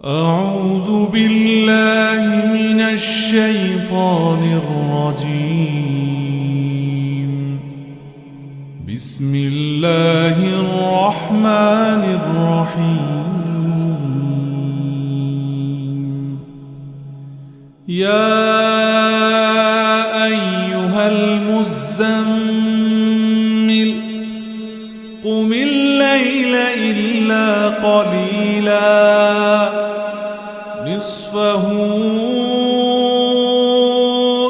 أعوذ بالله من الشيطان الرجيم. بسم الله الرحمن الرحيم. يا أيها المزمل قم الليل إلا قليلا نصفه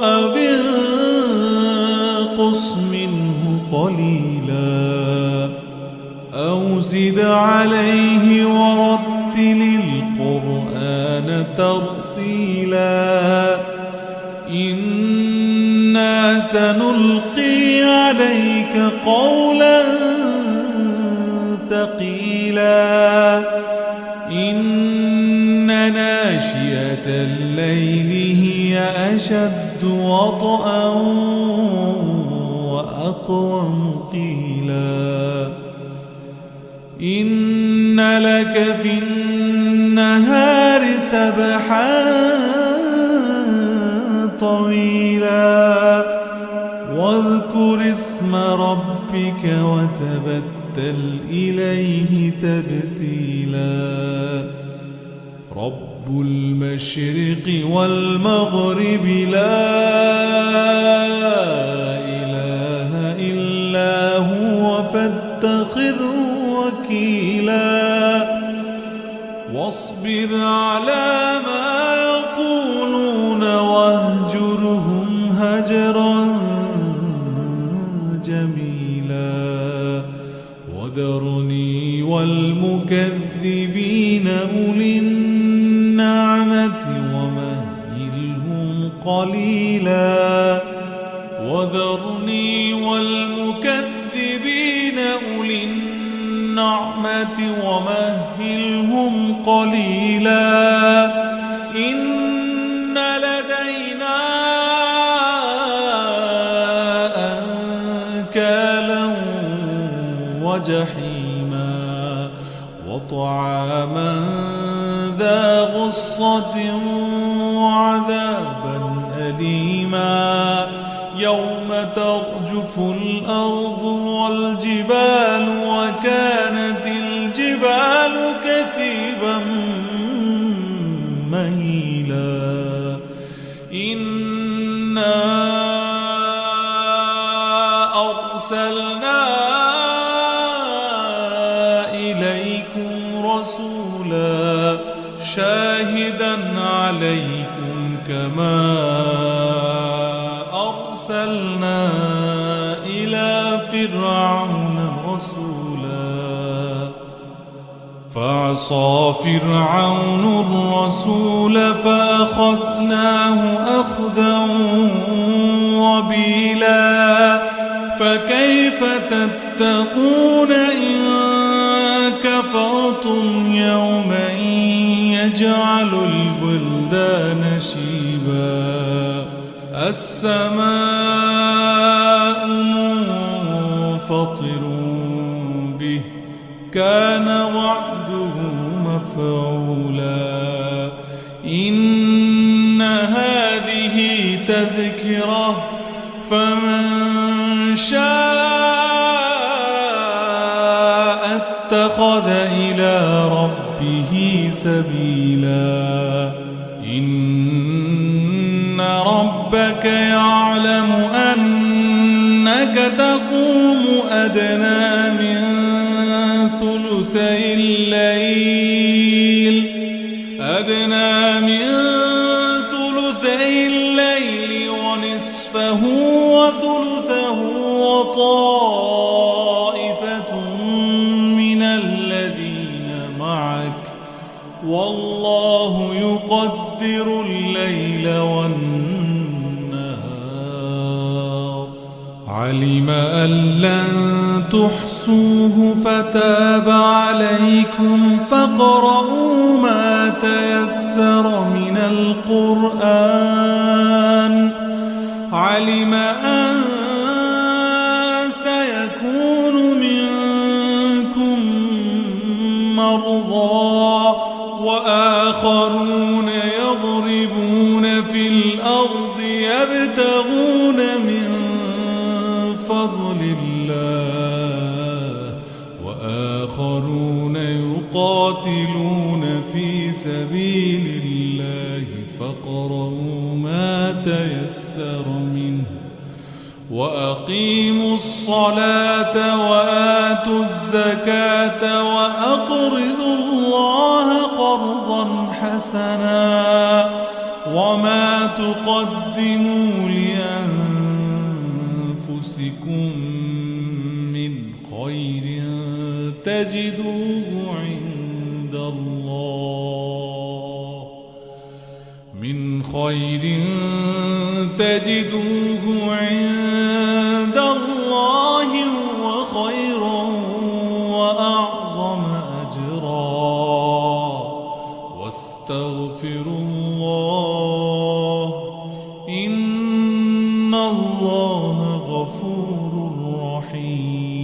أو انقص منه قليلا أو زد عليه ورتل القرآن ترتيلا إنا سنلقي عليك قولا ثقيلا إن ناشئة الليل هي أشد وطئا وأقوم قيلا إن لك في النهار سبحا طويلا واذكر اسم ربك وتبتل إليه تبتيلا رب المشرق والمغرب لا إله إلا هو فاتخذه وكيلا واصبر على ما يقولون واهجرهم هجرا جميلا وذرني والمكذبين أولي النعمة ومهلهم قليلا وذرني والمكذبين أولي النعمة ومهلهم قليلا إن لدينا أنكالا وجحيما وطعاما ذا غصة وعذابا أليما يوم ترجف الأرض والجبال وكانت الجبال كثيبا مهيلا إنا أرسلنا إليكم رسولا شاهدا عليكم كما أرسلنا إلى فرعون رسولا فعصى فرعون الرسول فأخذناه أخذا وبيلا فكيف تتقون إن كفرتم يوما يجعل البلدان شيبا السماء منفطر به كان وعده مفعولا إن هذه تذكرة فمن شاء اتخذ إلى ربه سبيلا إن ربك يعلم أنك تقوم أدنى من ثلثي الليل ونصفه وثلثه وطائفة من الذين معك والله يقدر الليل والنهار علم أن لن تحصوه فتاب عليكم فاقرؤوا ما تيسر من القرآن علم أن سيكون منكم مرضى وآخرون يضربون في الأرض يبتغون من فضل الله وآخرون يقاتلون في سبيل الله فاقرؤوا ما تيسر منه وأقيموا الصلاة وآتوا الزكاة وأقرضوا الله قرضا حسنا وما تقدموا لأنفسكم من خير تجدوه عند الله عند الله هو خيرا وأعظم أجرا واستغفروا الله إن الله غفور رحيم.